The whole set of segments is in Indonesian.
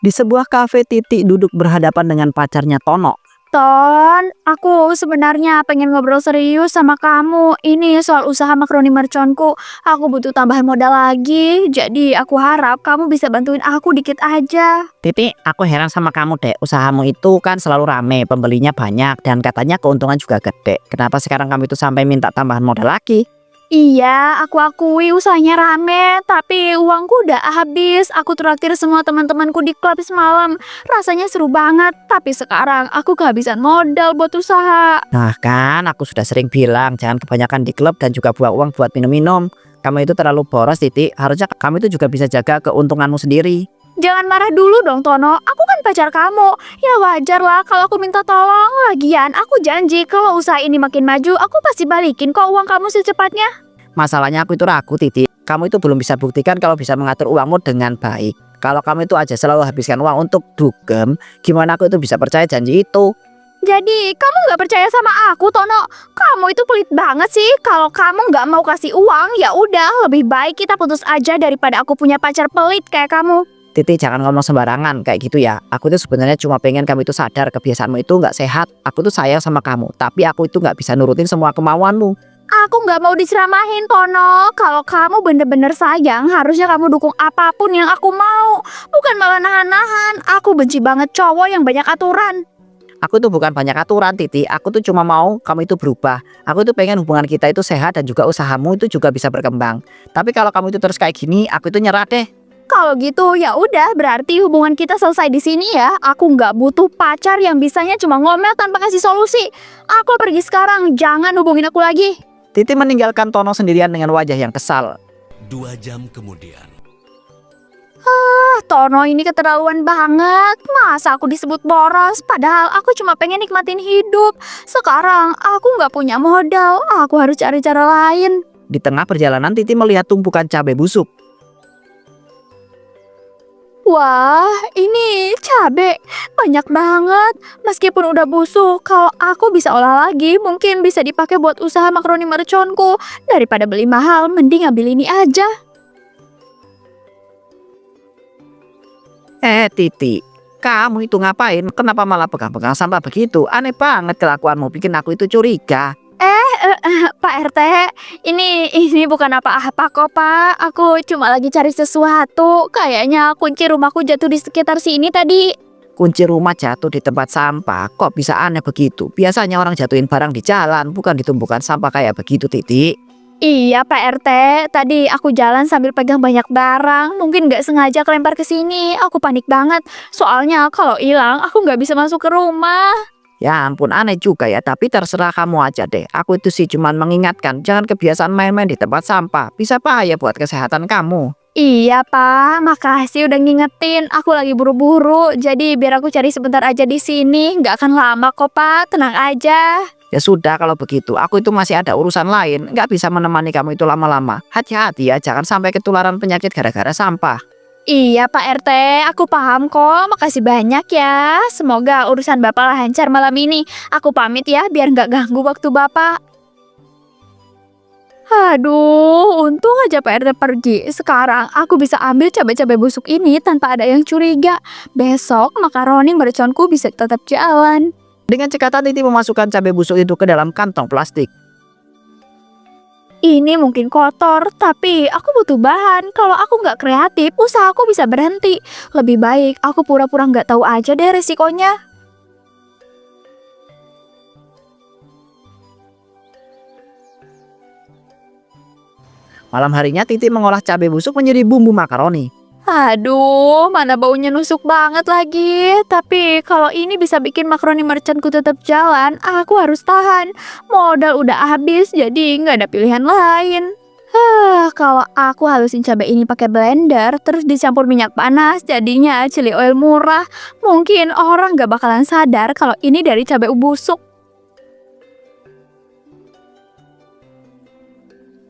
Di sebuah kafe, Titi duduk berhadapan dengan pacarnya Tono. Ton, aku sebenarnya pengen ngobrol serius sama kamu. Ini soal usaha makaroni merconku. Aku butuh tambahan modal lagi. Jadi aku harap kamu bisa bantuin aku dikit aja. Titi, aku heran sama kamu deh. Usahamu itu kan selalu rame, pembelinya banyak, dan katanya keuntungan juga gede. Kenapa sekarang kamu itu sampai minta tambahan modal lagi? Iya, aku akui usahanya rame, tapi uangku udah habis. Aku traktir semua teman-temanku di klub semalam. Rasanya seru banget, tapi sekarang aku kehabisan modal buat usaha. Nah kan, aku sudah sering bilang jangan kebanyakan di klub dan juga buang uang buat minum-minum. Kamu itu terlalu boros, Titi. Harusnya kamu itu juga bisa jaga keuntunganmu sendiri. Jangan marah dulu dong, Tono. Aku kan pacar kamu. Ya wajar lah kalau aku minta tolong. Lagian, aku janji kalau usaha ini makin maju, aku pasti balikin kok uang kamu secepatnya. Masalahnya aku itu ragu, Titi. Kamu itu belum bisa buktikan kalau bisa mengatur uangmu dengan baik. Kalau kamu itu aja selalu habiskan uang untuk dugem, gimana aku itu bisa percaya janji itu? Jadi, kamu nggak percaya sama aku, Tono? Kamu itu pelit banget sih. Kalau kamu nggak mau kasih uang, ya udah, lebih baik kita putus aja daripada aku punya pacar pelit kayak kamu. Titi, jangan ngomong sembarangan kayak gitu ya. Aku tuh sebenarnya cuma pengen kamu itu sadar kebiasaanmu itu nggak sehat. Aku tuh sayang sama kamu, tapi aku itu nggak bisa nurutin semua kemauanmu. Aku nggak mau diceramahin, Tono. Kalau kamu bener-bener sayang, harusnya kamu dukung apapun yang aku mau. Bukan malah nahan-nahan. Aku benci banget cowok yang banyak aturan. Aku tuh bukan banyak aturan, Titi. Aku tuh cuma mau kamu itu berubah. Aku tuh pengen hubungan kita itu sehat dan juga usahamu itu juga bisa berkembang. Tapi kalau kamu itu terus kayak gini, aku itu nyerah deh. Kalau gitu ya udah, berarti hubungan kita selesai di sini ya. Aku nggak butuh pacar yang bisanya cuma ngomel tanpa kasih solusi. Aku pergi sekarang, jangan hubungin aku lagi. Titi meninggalkan Tono sendirian dengan wajah yang kesal. 2 jam kemudian. Tono ini keterlaluan banget. Masa aku disebut boros, padahal aku cuma pengen nikmatin hidup. Sekarang aku nggak punya modal, aku harus cari cara lain. Di tengah perjalanan, Titi melihat tumpukan cabai busuk. Wah, ini cabe banyak banget. Meskipun udah busuk, kalau aku bisa olah lagi, mungkin bisa dipakai buat usaha makaroni merconku. Daripada beli mahal, mending ambil ini aja. Titi, kamu itu ngapain? Kenapa malah pegang-pegang sampah begitu? Aneh banget kelakuanmu, bikin aku itu curiga. Pak RT, ini bukan apa-apa kok, Pak. Aku cuma lagi cari sesuatu. Kayaknya kunci rumahku jatuh di sekitar sini tadi. Kunci rumah jatuh di tempat sampah, kok bisa aneh begitu? Biasanya orang jatuhin barang di jalan, bukan di tumpukan sampah kayak begitu, Titi. Iya, Pak RT. Tadi aku jalan sambil pegang banyak barang. Mungkin nggak sengaja kelempar ke sini. Aku panik banget. Soalnya kalau hilang, aku nggak bisa masuk ke rumah. Ya ampun, aneh juga ya, tapi terserah kamu aja deh. Aku itu sih cuman mengingatkan, jangan kebiasaan main-main di tempat sampah. Bisa bahaya buat kesehatan kamu. Iya, Pak. Makasih udah ngingetin. Aku lagi buru-buru. Jadi biar aku cari sebentar aja di sini. Nggak akan lama kok, Pak. Tenang aja. Ya sudah kalau begitu, aku itu masih ada urusan lain, nggak bisa menemani kamu itu lama-lama. Hati-hati ya, jangan sampai ketularan penyakit gara-gara sampah. Iya, Pak RT. Aku paham kok. Makasih banyak ya. Semoga urusan Bapak lancar malam ini. Aku pamit ya, biar nggak ganggu waktu Bapak. Aduh, untung aja Pak RT pergi. Sekarang aku bisa ambil cabai-cabai busuk ini tanpa ada yang curiga. Besok makaroni merconku bisa tetap jalan. Dengan cekatan, Titi memasukkan cabai busuk itu ke dalam kantong plastik. Ini mungkin kotor, tapi aku butuh bahan. Kalau aku nggak kreatif, usahaku bisa berhenti. Lebih baik aku pura-pura nggak tahu aja deh resikonya. Malam harinya, Titi mengolah cabai busuk menjadi bumbu makaroni. Aduh, mana baunya nusuk banget lagi. Tapi kalau ini bisa bikin makaroni merchantku tetap jalan, aku harus tahan. Modal udah habis, jadi nggak ada pilihan lain. Kalau aku halusin cabai ini pakai blender, terus dicampur minyak panas, jadinya chili oil murah. Mungkin orang nggak bakalan sadar kalau ini dari cabai busuk.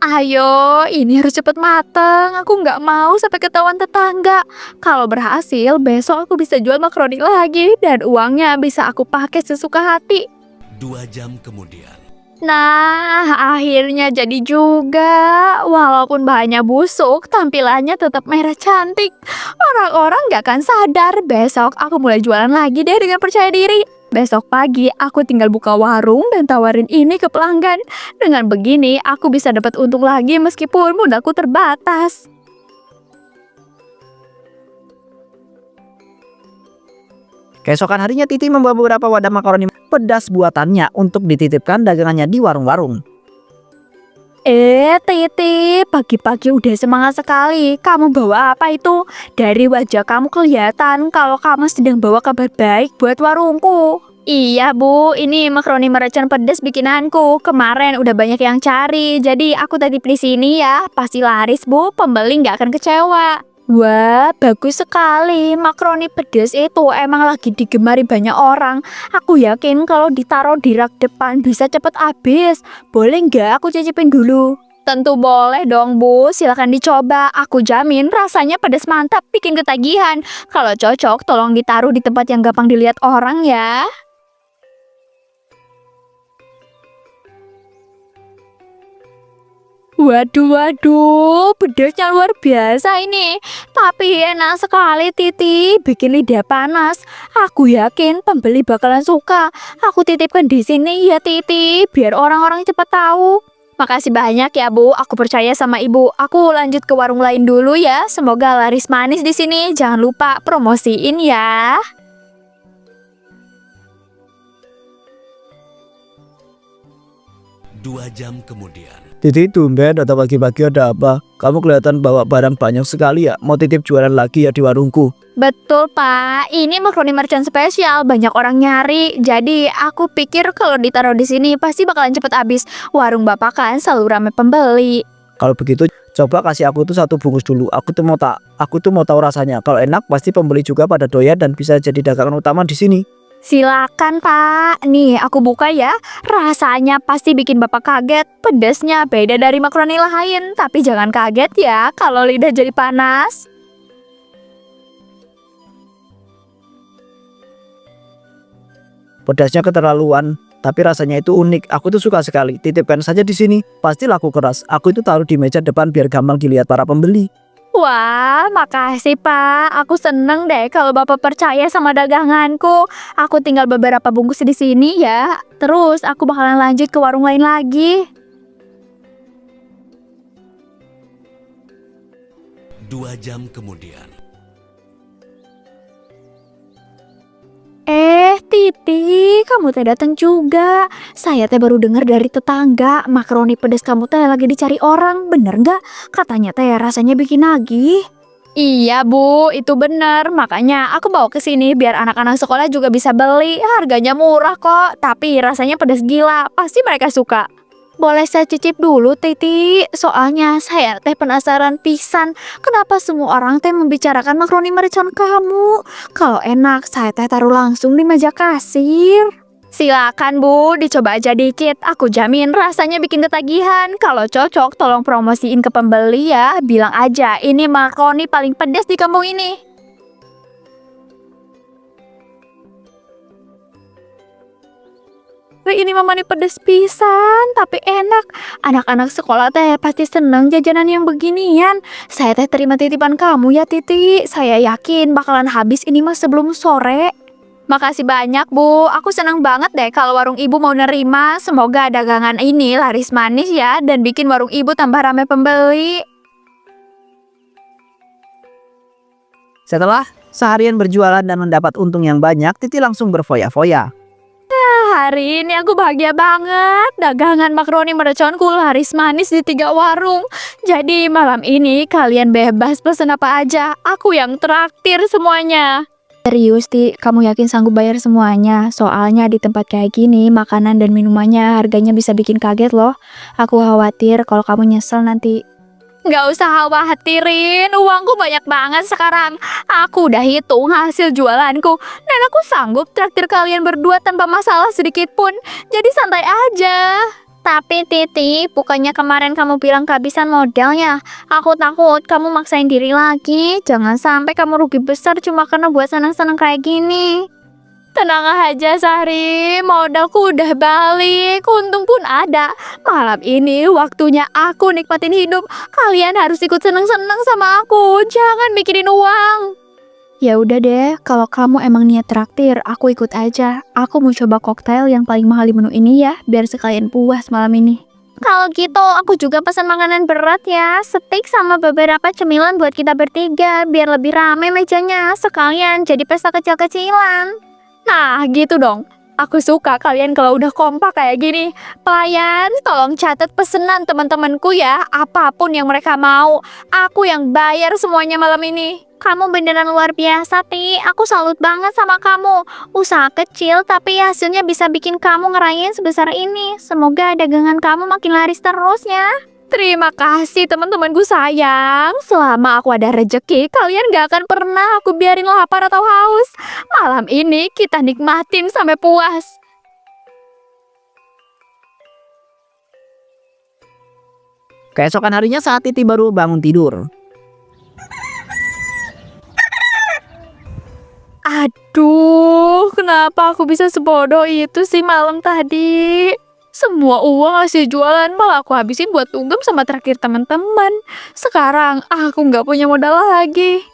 Ayo, ini harus cepet mateng. Aku nggak mau sampai ketahuan tetangga. Kalau berhasil, besok aku bisa jual makaroni lagi dan uangnya bisa aku pakai sesuka hati. 2 jam kemudian. Nah, akhirnya jadi juga. Walaupun bahannya busuk, tampilannya tetap merah cantik. Orang-orang gak akan sadar. Besok aku mulai jualan lagi deh dengan percaya diri. Besok pagi aku tinggal buka warung dan tawarin ini ke pelanggan. Dengan begini aku bisa dapat untung lagi meskipun modalku terbatas. Keesokan harinya Titi membawa beberapa wadah makaroni pedas buatannya untuk dititipkan dagangannya di warung-warung. Titi, pagi-pagi udah semangat sekali. Kamu bawa apa itu? Dari wajah kamu kelihatan kalau kamu sedang bawa kabar baik buat warungku. Iya bu, ini makaroni mercon pedas bikinanku. Kemarin udah banyak yang cari, jadi aku titip di sini ya. Pasti laris bu, pembeli nggak akan kecewa. Wah, bagus sekali. Makaroni pedas itu emang lagi digemari banyak orang. Aku yakin kalau ditaruh di rak depan bisa cepet habis. Boleh nggak aku cicipin dulu? Tentu boleh dong bu, silakan dicoba. Aku jamin rasanya pedas mantap, bikin ketagihan. Kalau cocok, tolong ditaruh di tempat yang gampang dilihat orang ya. Waduh, pedasnya luar biasa ini. Tapi enak sekali Titi, bikin lidah panas. Aku yakin pembeli bakalan suka. Aku titipkan di sini ya Titi, biar orang-orang cepat tahu. Makasih banyak ya Bu, aku percaya sama Ibu. Aku lanjut ke warung lain dulu ya. Semoga laris manis di sini. Jangan lupa promosiin ya. 2 jam kemudian. Titi, tumben atau pagi-pagi ada apa? Kamu kelihatan bawa barang banyak sekali ya. Mau titip jualan lagi ya di warungku? Betul Pak, ini makaroni merchant spesial, banyak orang nyari. Jadi aku pikir kalau ditaruh di sini pasti bakalan cepet habis. Warung Bapak kan selalu ramai pembeli. Kalau begitu coba kasih aku tuh 1 bungkus dulu. Aku tuh mau tahu rasanya. Kalau enak pasti pembeli juga pada doyan dan bisa jadi dagangan utama di sini. Silakan Pak, nih aku buka ya. Rasanya pasti bikin Bapak kaget. Pedasnya beda dari makaroni lain, tapi jangan kaget ya kalau lidah jadi panas. Pedasnya keterlaluan, tapi rasanya itu unik. Aku tuh suka sekali. Titipkan saja di sini. Pasti laku keras. Aku itu taruh di meja depan biar gampang dilihat para pembeli. Wah, makasih Pak. Aku seneng deh kalau Bapak percaya sama daganganku. Aku tinggal beberapa bungkus di sini ya. Terus aku bakalan lanjut ke warung lain lagi. 2 jam kemudian. Titi, kamu teh datang juga. Saya teh baru dengar dari tetangga, makaroni pedas kamu teh lagi dicari orang. Bener nggak? Katanya teh rasanya bikin nagih. Iya bu, itu bener. Makanya aku bawa ke sini biar anak-anak sekolah juga bisa beli. Harganya murah kok, tapi rasanya pedas gila. Pasti mereka suka. Boleh saya cicip dulu Titi? Soalnya saya teh penasaran pisan. Kenapa semua orang teh membicarakan makaroni mercon kamu? Kalau enak saya teh taruh langsung di meja kasir. Silakan Bu, dicoba aja dikit. Aku jamin rasanya bikin ketagihan. Kalau cocok tolong promosiin ke pembeli ya. Bilang aja ini makaroni paling pedas di kampung ini. Ini mamani pedes pisan, tapi enak. Anak-anak sekolah teh pasti seneng jajanan yang beginian. Saya teh terima titipan kamu ya Titi. Saya yakin bakalan habis ini mah sebelum sore. Makasih banyak Bu, aku senang banget deh kalau warung ibu mau nerima. Semoga dagangan ini laris manis ya dan bikin warung ibu tambah ramai pembeli. Setelah seharian berjualan dan mendapat untung yang banyak, Titi langsung berfoya-foya. Hari ini aku bahagia banget. Dagangan makaroni merconku laris manis di 3 warung. Jadi malam ini kalian bebas pesen apa aja. Aku yang traktir semuanya. Serius Ti, kamu yakin sanggup bayar semuanya? Soalnya di tempat kayak gini makanan dan minumannya harganya bisa bikin kaget loh. Aku khawatir kalau kamu nyesel nanti. Nggak usah khawatirin, uangku banyak banget sekarang. Aku udah hitung hasil jualanku dan aku sanggup traktir kalian berdua tanpa masalah sedikit pun. Jadi santai aja. Tapi Titi, bukannya kemarin kamu bilang kehabisan modalnya. Aku takut kamu maksain diri lagi. Jangan sampai kamu rugi besar cuma karena buat senang-senang kayak gini. Tenang aja Sari, modalku udah balik, untung pun ada. Malam ini waktunya aku nikmatin hidup. Kalian harus ikut seneng-seneng sama aku, jangan mikirin uang. Ya udah deh, kalau kamu emang niat traktir, aku ikut aja. Aku mau coba koktail yang paling mahal di menu ini ya, biar sekalian puas malam ini. Kalau gitu, aku juga pesan makanan berat ya. Steak sama beberapa cemilan buat kita bertiga, biar lebih rame mejanya. Sekalian jadi pesta kecil-kecilan. Nah, gitu dong. Aku suka kalian kalau udah kompak kayak gini. Pelayan, tolong catat pesanan teman-temanku ya. Apapun yang mereka mau, aku yang bayar semuanya malam ini. Kamu beneran luar biasa, Ti. Aku salut banget sama kamu. Usaha kecil, tapi hasilnya bisa bikin kamu ngerayain sebesar ini. Semoga dagangan kamu makin laris terus ya. Terima kasih teman-temanku sayang. Selama aku ada rejeki, kalian gak akan pernah aku biarin lapar atau haus. Malam ini kita nikmatin sampai puas. Keesokan harinya saat Titi baru bangun tidur. Aduh, kenapa aku bisa sebodoh itu sih malam tadi? Semua uang hasil jualan malah aku habisin buat tunggem sama traktir teman-teman. Sekarang aku nggak punya modal lagi.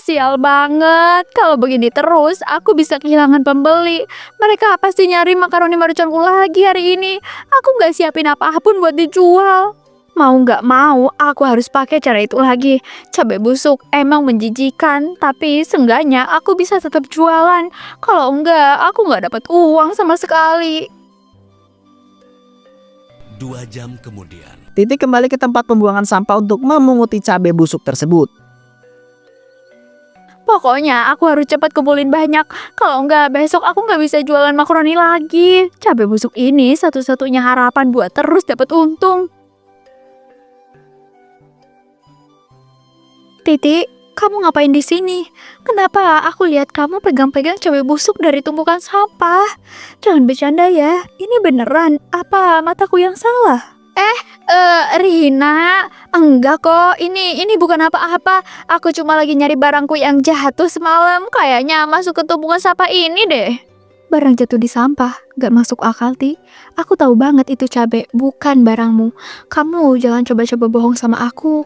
Sial banget. Kalau begini terus, aku bisa kehilangan pembeli. Mereka pasti nyari makaroni merconku lagi hari ini. Aku nggak siapin apapun buat dijual. Mau nggak mau, aku harus pakai cara itu lagi. Cabai busuk emang menjijikan, tapi seenggaknya aku bisa tetap jualan. Kalau enggak, aku nggak dapat uang sama sekali. 2 jam kemudian. Titi kembali ke tempat pembuangan sampah untuk memunguti cabai busuk tersebut. Pokoknya aku harus cepat kumpulin banyak. Kalau enggak, besok aku nggak bisa jualan makaroni lagi. Cabai busuk ini satu-satunya harapan buat terus dapat untung. Titi, kamu ngapain di sini? Kenapa aku lihat kamu pegang-pegang cabai busuk dari tumpukan sampah? Jangan bercanda ya. Ini beneran? Apa mataku yang salah? Rina, enggak kok. Ini bukan apa-apa. Aku cuma lagi nyari barangku yang jatuh semalam. Kayaknya masuk ke tumpukan sampah ini deh. Barang jatuh di sampah, gak masuk akal, Ti. Aku tahu banget itu cabai, bukan barangmu. Kamu jangan coba-coba bohong sama aku.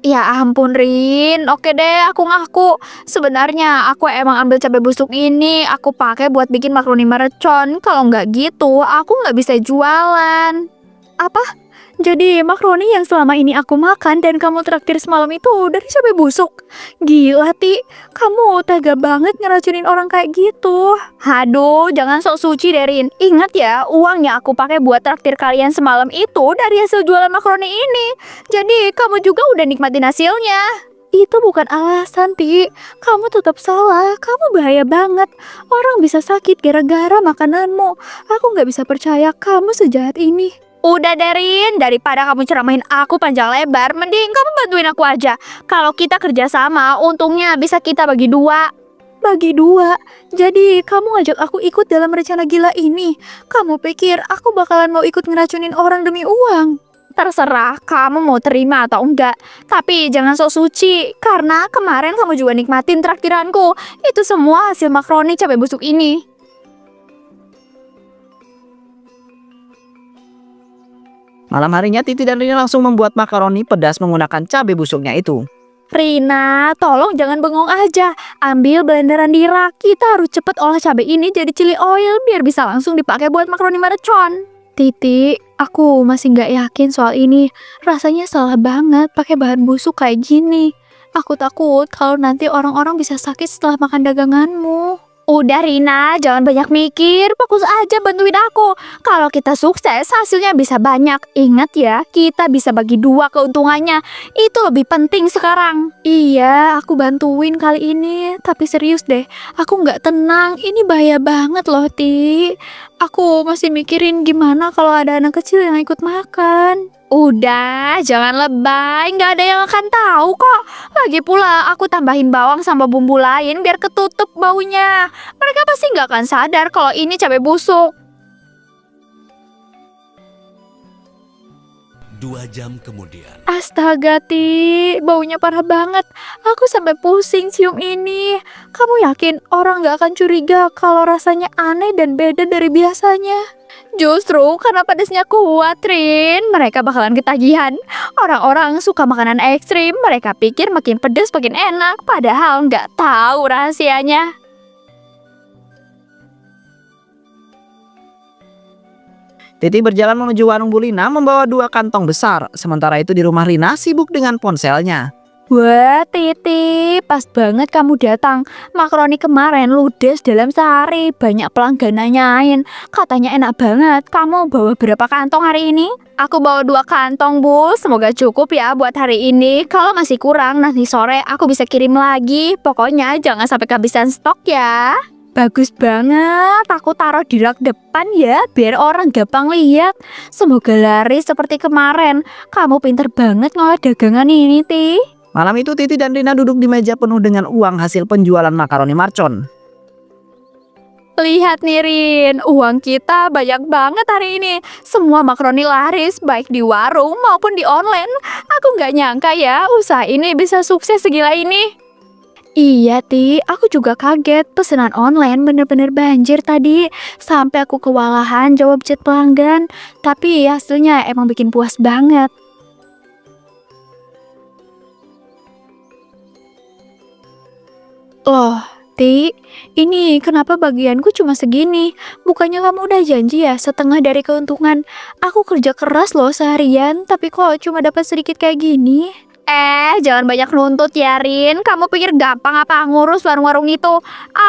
Ya ampun Rin, oke deh aku ngaku. Sebenarnya aku emang ambil cabai busuk ini, aku pakai buat bikin makaroni mercon. Kalau nggak gitu, aku nggak bisa jualan. Apa? Jadi makaroni yang selama ini aku makan dan kamu traktir semalam itu dari cabai busuk? Gila Ti, kamu tega banget ngeracunin orang kayak gitu. Aduh, jangan sok suci deh Rin. Ingat ya, uang yang aku pakai buat traktir kalian semalam itu dari hasil jualan makaroni ini. Jadi kamu juga udah nikmatin hasilnya. Itu bukan alasan, Ti. Kamu tetap salah. Kamu bahaya banget. Orang bisa sakit gara-gara makananmu. Aku nggak bisa percaya kamu sejahat ini. Udah Derin, daripada kamu ceramahin aku panjang lebar, mending kamu bantuin aku aja. Kalau kita kerja sama, untungnya bisa kita bagi dua. Bagi dua? Jadi kamu ngajak aku ikut dalam rencana gila ini? Kamu pikir aku bakalan mau ikut ngeracunin orang demi uang? Terserah kamu mau terima atau enggak. Tapi jangan sok suci, karena kemarin kamu juga nikmatin traktiranku. Itu semua hasil makaroni cabai busuk ini. Malam harinya Titi dan Rina langsung membuat makaroni pedas menggunakan cabai busuknya itu. Rina, tolong jangan bengong aja. Ambil blenderan di rak. Kita harus cepet olah cabai ini jadi chili oil biar bisa langsung dipakai buat makaroni mercon. Titi, aku masih nggak yakin soal ini. Rasanya salah banget pakai bahan busuk kayak gini. Aku takut kalau nanti orang-orang bisa sakit setelah makan daganganmu. Udah Rina, jangan banyak mikir, fokus aja bantuin aku. Kalau kita sukses, hasilnya bisa banyak. Ingat ya, kita bisa bagi dua keuntungannya. Itu lebih penting sekarang. Iya, aku bantuin kali ini. Tapi serius deh, aku nggak tenang. Ini bahaya banget loh, Ti. Aku masih mikirin gimana kalau ada anak kecil yang ikut makan. Udah, jangan lebay, nggak ada yang akan tahu kok. Lagi pula aku tambahin bawang sama bumbu lain biar ketutup baunya. Mereka pasti nggak akan sadar kalau ini cabai busuk. 2 jam kemudian. Astaga, Ti, baunya parah banget. Aku sampai pusing cium ini. Kamu yakin orang gak akan curiga kalau rasanya aneh dan beda dari biasanya? Justru karena pedesnya kuat, Rin, mereka bakalan ketagihan. Orang-orang suka makanan ekstrim, mereka pikir makin pedes makin enak, padahal nggak tahu rahasianya. Titi berjalan menuju warung Bu Lina membawa 2 kantong besar. Sementara itu di rumah Rina sibuk dengan ponselnya. Wah, Titi, pas banget kamu datang. Makaroni kemarin ludes dalam sehari, banyak pelanggan nanyain. Katanya enak banget. Kamu bawa berapa kantong hari ini? Aku bawa 2 kantong, Bu. Semoga cukup ya buat hari ini. Kalau masih kurang, nanti sore aku bisa kirim lagi. Pokoknya jangan sampai kehabisan stok ya. Bagus banget, aku taruh di rak depan ya, biar orang gampang lihat. Semoga laris seperti kemarin. Kamu pinter banget ngolah dagangan ini, Ti. Malam itu Titi dan Rina duduk di meja penuh dengan uang hasil penjualan makaroni mercon. Lihat nih, Rin, uang kita banyak banget hari ini. Semua makaroni laris, baik di warung maupun di online. Aku nggak nyangka ya, usaha ini bisa sukses segila ini. Iya, Ti, aku juga kaget. Pesanan online bener-bener banjir tadi. Sampai aku kewalahan jawab chat pelanggan. Tapi hasilnya emang bikin puas banget. Loh, Ti, ini kenapa bagianku cuma segini? Bukannya kamu udah janji ya setengah dari keuntungan? Aku kerja keras loh seharian, tapi kok cuma dapat sedikit kayak gini? Jangan banyak nuntut ya, Rin. Kamu pikir gampang apa ngurus warung-warung itu?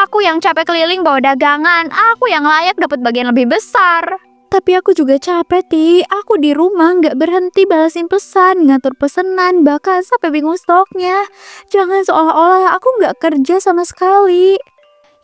Aku yang capek keliling bawa dagangan. Aku yang layak dapat bagian lebih besar. Tapi aku juga capek, Ti. Aku di rumah nggak berhenti balasin pesan, ngatur pesanan, bahkan sampai bingung stoknya. Jangan seolah-olah aku nggak kerja sama sekali.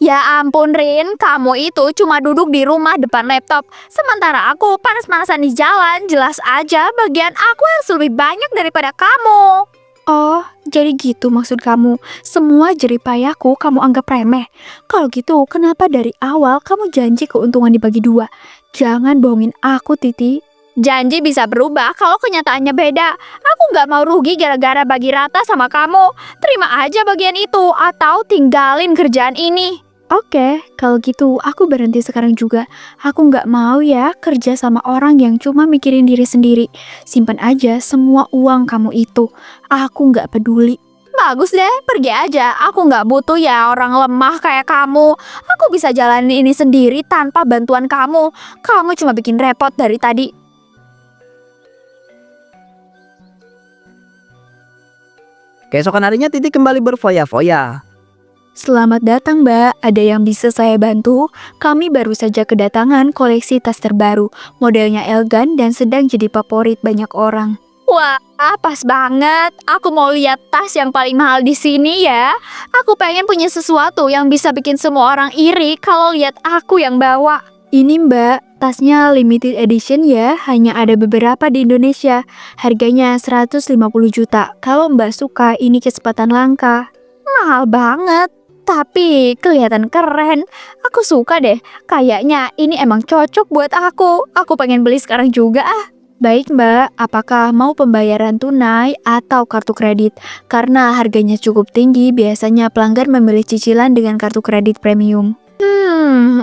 Ya ampun, Rin, kamu itu cuma duduk di rumah depan laptop. Sementara aku panas-panasan di jalan. Jelas aja bagian aku harus lebih banyak daripada kamu. Oh, jadi gitu maksud kamu. Semua jeripayahku kamu anggap remeh. Kalau gitu, kenapa dari awal kamu janji keuntungan dibagi 2? Jangan bohongin aku, Titi. Janji bisa berubah kalau kenyataannya beda. Aku nggak mau rugi gara-gara bagi rata sama kamu. Terima aja bagian itu atau tinggalin kerjaan ini. Oke, kalau gitu aku berhenti sekarang juga. Aku nggak mau ya kerja sama orang yang cuma mikirin diri sendiri. Simpan aja semua uang kamu itu. Aku nggak peduli. Bagus deh, pergi aja. Aku nggak butuh ya orang lemah kayak kamu. Aku bisa jalanin ini sendiri tanpa bantuan kamu. Kamu cuma bikin repot dari tadi. Keesokan harinya Titi kembali berfoya-foya. Selamat datang, Mbak. Ada yang bisa saya bantu? Kami baru saja kedatangan koleksi tas terbaru. Modelnya elegan dan sedang jadi favorit banyak orang. Wah, pas banget. Aku mau lihat tas yang paling mahal di sini ya. Aku pengen punya sesuatu yang bisa bikin semua orang iri kalau lihat aku yang bawa. Ini, Mbak, tasnya limited edition ya. Hanya ada beberapa di Indonesia. Harganya 150 juta. Kalau Mbak suka, ini kesempatan langka. Mahal banget. Tapi kelihatan keren. Aku suka deh. Kayaknya ini emang cocok buat aku. Aku pengen beli sekarang juga ah. Baik, Mbak, apakah mau pembayaran tunai atau kartu kredit? Karena harganya cukup tinggi, biasanya pelanggan memilih cicilan dengan kartu kredit premium.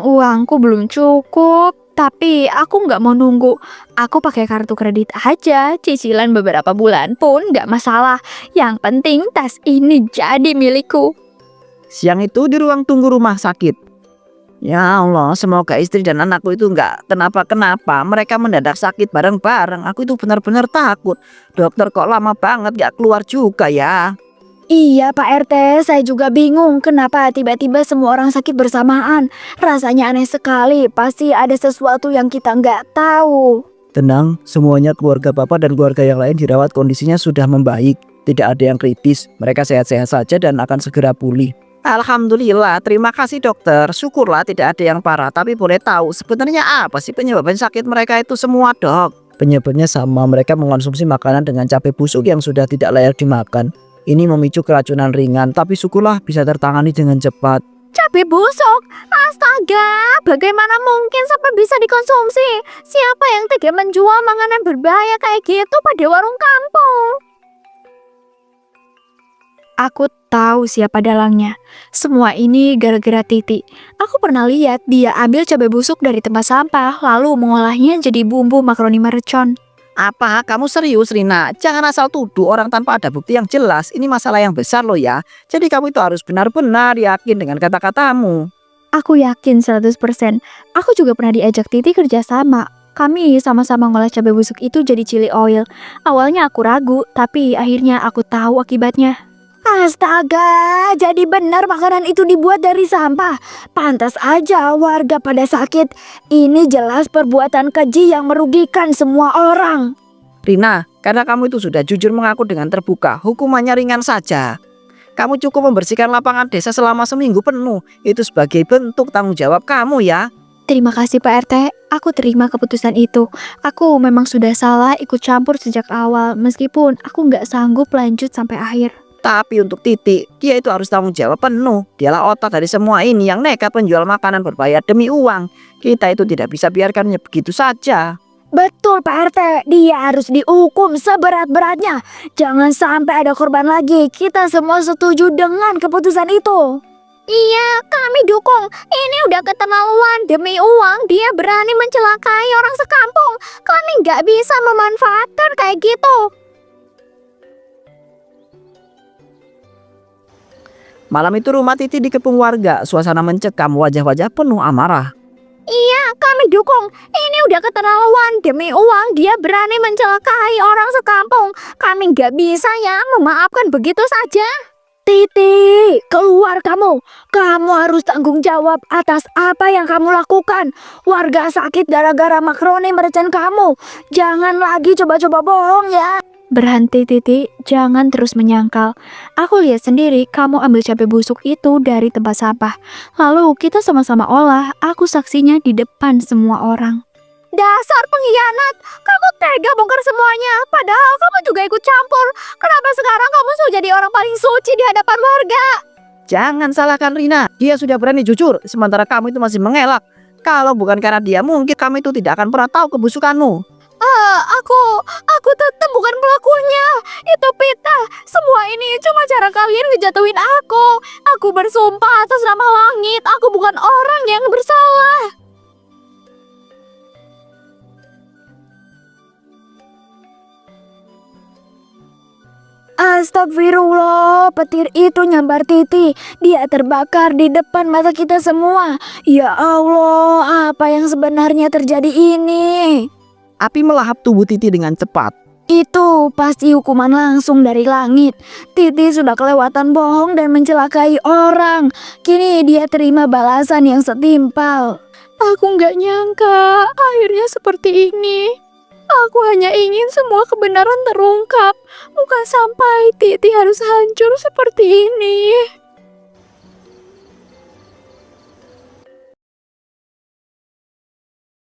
Uangku belum cukup. Tapi aku nggak mau nunggu. Aku pakai kartu kredit aja. Cicilan beberapa bulan pun nggak masalah. Yang penting tas ini jadi milikku. Siang itu di ruang tunggu rumah sakit. Ya Allah, semoga istri dan anakku itu nggak kenapa-kenapa. Mereka mendadak sakit bareng-bareng. Aku itu benar-benar takut. Dokter kok lama banget nggak keluar juga ya. Iya Pak RT, saya juga bingung kenapa tiba-tiba semua orang sakit bersamaan. Rasanya aneh sekali, pasti ada sesuatu yang kita nggak tahu. Tenang, semuanya keluarga Bapak dan keluarga yang lain dirawat kondisinya sudah membaik. Tidak ada yang kritis, mereka sehat-sehat saja dan akan segera pulih. Alhamdulillah, terima kasih dokter. Syukurlah tidak ada yang parah. Tapi boleh tahu sebenarnya apa sih penyebab sakit mereka itu semua, Dok? Penyebabnya sama, mereka mengonsumsi makanan dengan cabai busuk yang sudah tidak layak dimakan. Ini memicu keracunan ringan, tapi syukurlah bisa tertangani dengan cepat. Cabai busuk? Astaga, bagaimana mungkin sampai bisa dikonsumsi? Siapa yang tega menjual makanan berbahaya kayak gitu pada warung kampung? Aku tahu siapa dalangnya. Semua ini gara-gara Titi. Aku pernah lihat dia ambil cabai busuk dari tempat sampah, lalu mengolahnya jadi bumbu makaroni mercon. Apa? Kamu serius, Rina? Jangan asal tuduh orang tanpa ada bukti yang jelas. Ini masalah yang besar loh ya. Jadi kamu itu harus benar-benar yakin dengan kata-katamu. Aku yakin 100%. Aku juga pernah diajak Titi kerja sama. Kami sama-sama ngolah cabai busuk itu jadi chili oil. Awalnya aku ragu, tapi akhirnya aku tahu akibatnya. Astaga, jadi benar makanan itu dibuat dari sampah. Pantas aja warga pada sakit. Ini jelas perbuatan keji yang merugikan semua orang. Rina, karena kamu itu sudah jujur mengaku dengan terbuka, hukumannya ringan saja. Kamu cukup membersihkan lapangan desa selama seminggu penuh. Itu sebagai bentuk tanggung jawab kamu ya. Terima kasih Pak RT, aku terima keputusan itu. Aku memang sudah salah ikut campur sejak awal, meskipun aku nggak sanggup lanjut sampai akhir. Tapi untuk Titi, dia itu harus tanggung jawab penuh. Dialah otak dari semua ini yang nekat menjual makanan berbahaya demi uang. Kita itu tidak bisa biarkannya begitu saja. Betul Pak RT, dia harus dihukum seberat-beratnya. Jangan sampai ada korban lagi. Kita semua setuju dengan keputusan itu. Iya, kami dukung. Ini udah keterlaluan. Demi uang, dia berani mencelakai orang sekampung. Kami nggak bisa memanfaatkan kayak gitu. Malam itu rumah Titi dikepung warga. Suasana mencekam, wajah-wajah penuh amarah. Iya, kami dukung. Ini udah keterlaluan. Demi uang, dia berani mencelakai orang sekampung. Kami nggak bisa ya memaafkan begitu saja. Titi, keluar kamu. Kamu harus tanggung jawab atas apa yang kamu lakukan. Warga sakit gara-gara makaroni mercon kamu. Jangan lagi coba-coba bohong ya. Berhenti Titi, jangan terus menyangkal. Aku lihat sendiri kamu ambil cabai busuk itu dari tempat sampah. Lalu kita sama-sama olah, aku saksinya di depan semua orang. Dasar pengkhianat, kamu tega bongkar semuanya. Padahal kamu juga ikut campur. Kenapa sekarang kamu sudah jadi orang paling suci di hadapan warga? Jangan salahkan Rina. Dia sudah berani jujur, sementara kamu itu masih mengelak. Kalau bukan karena dia, mungkin kamu itu tidak akan pernah tahu kebusukanmu. Aku tetap bukan pelakunya. Itu fitnah. Semua ini cuma cara kalian ngejatuhin aku. Aku bersumpah atas nama langit, aku bukan orang yang bersalah. Astagfirullah, petir itu nyambar Titi. Dia terbakar di depan mata kita semua. Ya Allah, apa yang sebenarnya terjadi ini? Api melahap tubuh Titi dengan cepat. Itu pasti hukuman langsung dari langit. Titi sudah kelewatan bohong dan mencelakai orang. Kini dia terima balasan yang setimpal. Aku nggak nyangka akhirnya seperti ini. Aku hanya ingin semua kebenaran terungkap. Bukan sampai Titi harus hancur seperti ini.